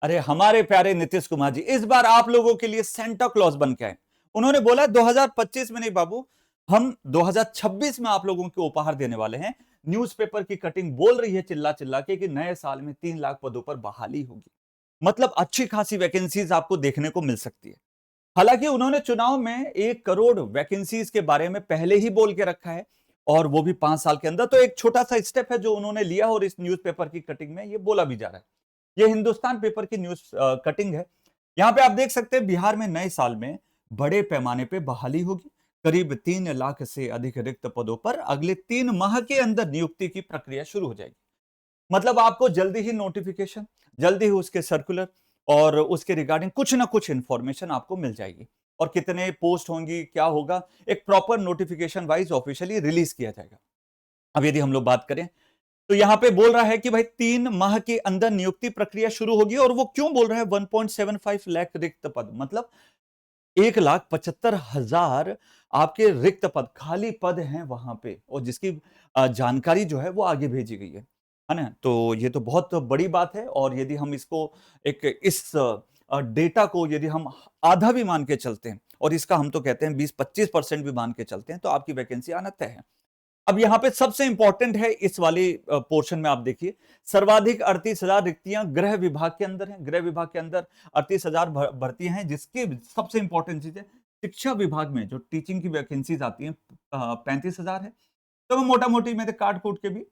अरे हमारे प्यारे नीतीश कुमार जी इस बार आप लोगों के लिए सेंटा क्लॉज बन के आए। उन्होंने बोला 2025 में नहीं बाबू, हम 2026 में आप लोगों को उपहार देने वाले हैं। न्यूज़पेपर की कटिंग बोल रही है चिल्ला चिल्ला के कि नए साल में 3 लाख पदों पर बहाली होगी। मतलब अच्छी खासी वैकेंसीज आपको देखने को मिल सकती है। हालांकि उन्होंने चुनाव में 1 करोड़ वैकेंसीज के बारे में पहले ही बोल के रखा है, और वो भी 5 साल के अंदर। तो एक छोटा सा स्टेप है जो उन्होंने लिया, और इस न्यूज़पेपर की कटिंग में ये बोला भी जा रहा है। ये हिंदुस्तान पेपर की न्यूज कटिंग है। यहां पे आप देख सकते हैं बिहार में नए साल में बड़े पैमाने पे बहाली होगी। करीब 3 लाख से अधिक रिक्त पदों पर अगले 3 माह के अंदर नियुक्ति की प्रक्रिया शुरू हो जाएगी। मतलब आपको जल्दी ही नोटिफिकेशन, जल्दी ही उसके सर्कुलर और उसके रिगार्डिंग कुछ ना कुछ इंफॉर्मेशन आपको मिल जाएगी। और कितने पोस्ट होंगी, क्या होगा, एक proper notification wise officially release किया जाएगा। अब यदि हम लोग बात करें तो यहां पे बोल रहा है कि भाई 3 माह के अंदर नियुक्ति प्रक्रिया शुरू होगी। और वो क्यों बोल रहा है 1.75 लाख रिक्त पद, मतलब 1,75,000 आपके रिक्त पद, खाली पद हैं वहां पे, और जिसकी जानकारी जो है वो आगे भेजी गई है ना। तो ये तो बहुत बड़ी बात है। और यदि हम इसको एक इस डेटा को यदि हम आधा भी मान के चलते हैं, और इसका हम तो कहते हैं 20-25% भी मान के चलते हैं, तो आपकी वैकेंसी आना तय है। अब यहां पे सबसे इंपॉर्टेंट है इस वाली पोर्शन में, आप देखिए सर्वाधिक 38,000 रिक्तियां गृह विभाग के अंदर हैं। गृह विभाग के अंदर 38,000 भर्तियां हैं, जिसकी सबसे इंपॉर्टेंट चीज है शिक्षा विभाग में जो टीचिंग की वैकेंसीज आती हैं 35,000 है। तो मैं मोटा मोटी में काट कूट के भी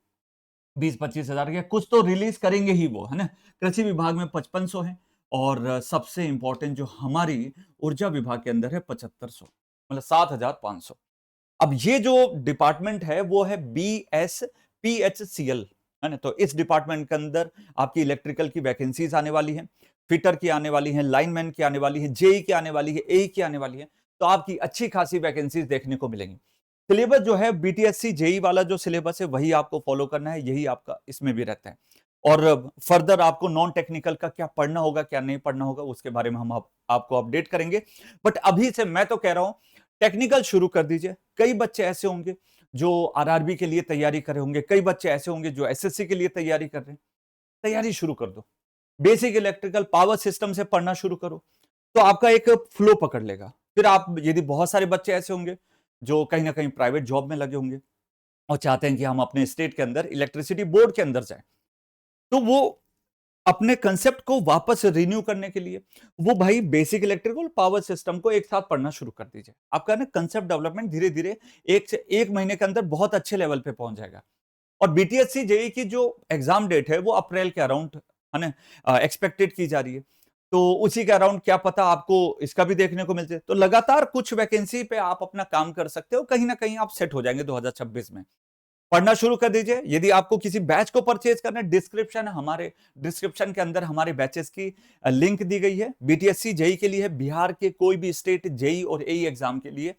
20-25,000 के कुछ तो रिलीज करेंगे ही वो, है ना। कृषि विभाग में 5500 है। और सबसे इंपॉर्टेंट जो हमारी ऊर्जा विभाग के अंदर है 7500, मतलब 7,500। अब ये जो डिपार्टमेंट है वो है BSPHCL, है ना। तो इस डिपार्टमेंट के अंदर आपकी इलेक्ट्रिकल की वैकेंसीज आने वाली है, फिटर की आने वाली है, लाइनमैन की आने वाली है, जेई की आने वाली है, एई की आने वाली है। तो आपकी अच्छी खासी वैकेंसीज देखने को मिलेंगी। सिलेबस जो है बीटीएससी जेई वाला जो सिलेबस है वही आपको फॉलो करना है, यही आपका इसमें भी रहता है। और फर्दर आपको नॉन टेक्निकल का क्या पढ़ना होगा क्या नहीं पढ़ना होगा उसके बारे में हम आपको अपडेट करेंगे। बट अभी से मैं तो कह रहा हूं टेक्निकल शुरू कर दीजिए। कई बच्चे ऐसे होंगे जो आरआरबी के लिए तैयारी कर रहे होंगे, कई बच्चे ऐसे होंगे जो एसएससी के लिए तैयारी कर रहे हैं। तैयारी शुरू कर दो, बेसिक इलेक्ट्रिकल पावर सिस्टम से पढ़ना शुरू करो, तो आपका एक फ्लो पकड़ लेगा। फिर आप, यदि बहुत सारे बच्चे ऐसे होंगे जो कहीं ना कहीं प्राइवेट जॉब में लगे होंगे और चाहते हैं कि हम अपने स्टेट के अंदर इलेक्ट्रिसिटी बोर्ड के अंदर जाएं, तो वो अपने कंसेप्ट को वापस रिन्यू करने के लिए वो भाई बेसिक इलेक्ट्रिकल पावर सिस्टम को एक साथ पढ़ना शुरू कर दीजिए। आपका ना कंसेप्ट डेवलपमेंट धीरे धीरे 1 से 1 महीने के अंदर बहुत अच्छे लेवल पे पहुंच जाएगा। और बीटीएससी जेई की जो एग्जाम डेट है वो अप्रैल के अराउंड, है ना, एक्सपेक्टेड की जा रही है। तो उसी के अराउंड क्या पता आपको इसका भी देखने को मिल जाए। तो लगातार कुछ वैकेंसी पे आप अपना काम कर सकते हो, कहीं ना कहीं आप सेट हो जाएंगे 2026 में। पढ़ना शुरू कर दीजिए। यदि आपको किसी बैच को परचेज करना है, डिस्क्रिप्शन है, हमारे डिस्क्रिप्शन के अंदर हमारे बैचेस की लिंक दी गई है। बीटीएससी जेई के लिए है, बिहार के कोई भी स्टेट जेई और एई एग्जाम के लिए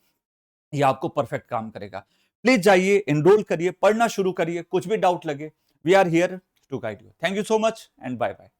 ये आपको परफेक्ट काम करेगा। प्लीज जाइए, एनरोल करिए, पढ़ना शुरू करिए। कुछ भी डाउट लगे, we are here to guide you. Thank you so much and bye bye.